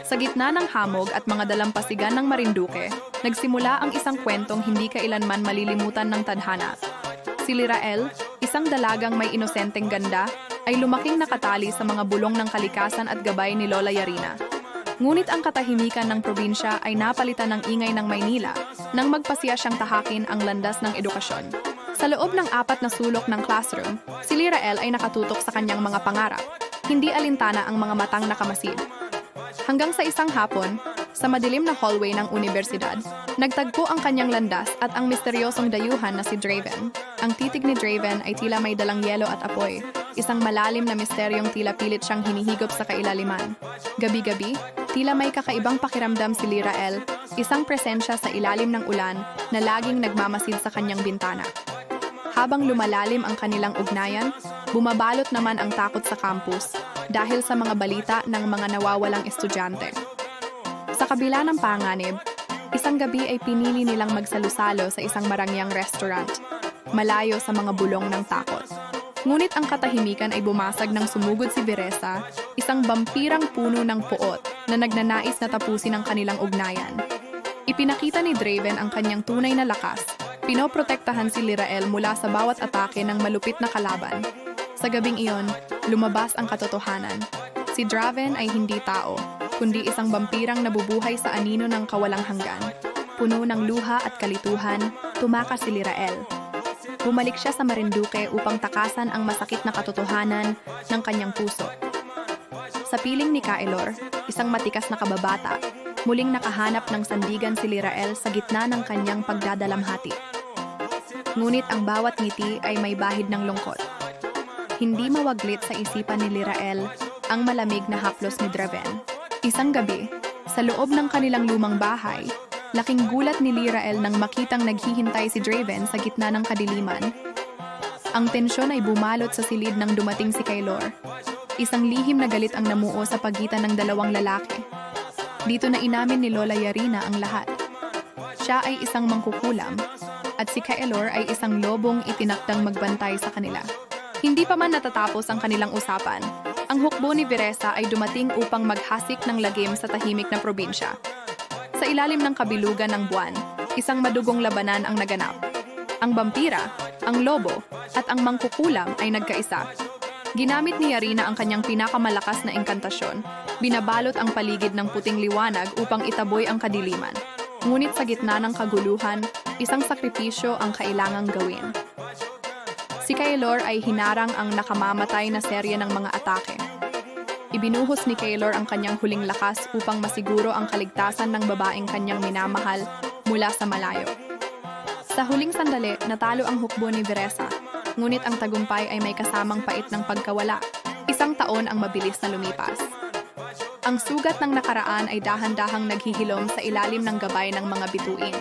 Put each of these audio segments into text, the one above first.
Sa gitna ng hamog at mga dalampasigan ng Marinduque, nagsimula ang isang kwentong hindi kailanman malilimutan ng tadhana. Si Lirael, isang dalagang may inosenteng ganda, ay lumaking nakatali sa mga bulong ng kalikasan at gabay ni Lola Yarina. Ngunit ang katahimikan ng probinsya ay napalitan ng ingay ng Maynila nang magpasiya siyang tahakin ang landas ng edukasyon. Sa loob ng 4 na sulok ng classroom, si Lirael ay nakatutok sa kanyang mga pangarap. Hindi alintana ang mga matang nakamasid. Hanggang sa isang hapon, sa madilim na hallway ng universidad, nagtagpo ang kanyang landas at ang misteryosong dayuhan na si Draven. Ang titig ni Draven ay tila may dalang yelo at apoy, isang malalim na misteryong tila pilit siyang hinihigop sa kailaliman. Gabi-gabi, tila may kakaibang pakiramdam si Lirael, isang presensya sa ilalim ng ulan na laging nagmamasid sa kanyang bintana. Habang lumalalim ang kanilang ugnayan, bumabalot naman ang takot sa campus dahil sa mga balita ng mga nawawalang estudyante. Sa kabila ng panganib, isang gabi ay pinili nilang magsalusalo sa isang marangyang restaurant, malayo sa mga bulong ng takot. Ngunit ang katahimikan ay bumasag nang sumugod si Veresa, isang bampirang puno ng puot na nagnanais na tapusin ang kanilang ugnayan. Ipinakita ni Draven ang kanyang tunay na lakas. Pinoprotektahan si Lirael mula sa bawat atake ng malupit na kalaban. Sa gabing iyon, lumabas ang katotohanan. Si Draven ay hindi tao, kundi isang bampirang nabubuhay sa anino ng kawalang hanggan. Puno ng luha at kalituhan, tumakas si Lirael. Bumalik siya sa Marinduque upang takasan ang masakit na katotohanan ng kanyang puso. Sa piling ni Kaelor, isang matikas na kababata, muling nakahanap ng sandigan si Lirael sa gitna ng kanyang pagdadalamhati. Ngunit ang bawat ngiti ay may bahid ng lungkot. Hindi mawaglit sa isipan ni Lirael ang malamig na haplos ni Draven. Isang gabi, sa loob ng kanilang lumang bahay, laking gulat ni Lirael nang makitang naghihintay si Draven sa gitna ng kadiliman. Ang tensyon ay bumalot sa silid nang dumating si Kaelor. Isang lihim na galit ang namuo sa pagitan ng dalawang lalaki. Dito na inamin ni Lola Yarina ang lahat. Siya ay isang mangkukulam, at si Kaelor ay isang lobong itinakdang magbantay sa kanila. Hindi pa man natatapos ang kanilang usapan, ang hukbo ni Veresa ay dumating upang maghasik ng lagim sa tahimik na probinsya. Sa ilalim ng kabilugan ng buwan, isang madugong labanan ang naganap. Ang vampira, ang lobo, at ang mangkukulam ay nagkaisa. Ginamit ni Yarina ang kanyang pinakamalakas na engkantasyon, binabalot ang paligid ng puting liwanag upang itaboy ang kadiliman. Ngunit sa gitna ng kaguluhan, isang sakripisyo ang kailangang gawin. Si Kaelor ay hinarang ang nakamamatay na serye ng mga atake. Ibinuhos ni Kaelor ang kanyang huling lakas upang masiguro ang kaligtasan ng babaeng kanyang minamahal mula sa malayo. Sa huling sandali, natalo ang hukbo ni Veresa, ngunit ang tagumpay ay may kasamang pait ng pagkawala. 1 taon ang mabilis na lumipas. Ang sugat ng nakaraan ay dahan-dahang naghihilom sa ilalim ng gabay ng mga bituin.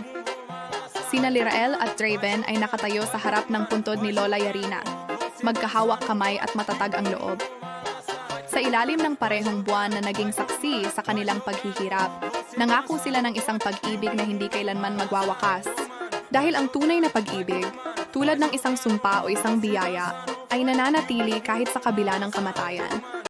Sina Lirael at Draven ay nakatayo sa harap ng puntod ni Lola Yarina, magkahawak kamay at matatag ang loob. Sa ilalim ng parehong buwan na naging saksi sa kanilang paghihirap, nangako sila ng isang pag-ibig na hindi kailanman magwawakas. Dahil ang tunay na pag-ibig, tulad ng isang sumpa o isang biyaya, ay nananatili kahit sa kabila ng kamatayan.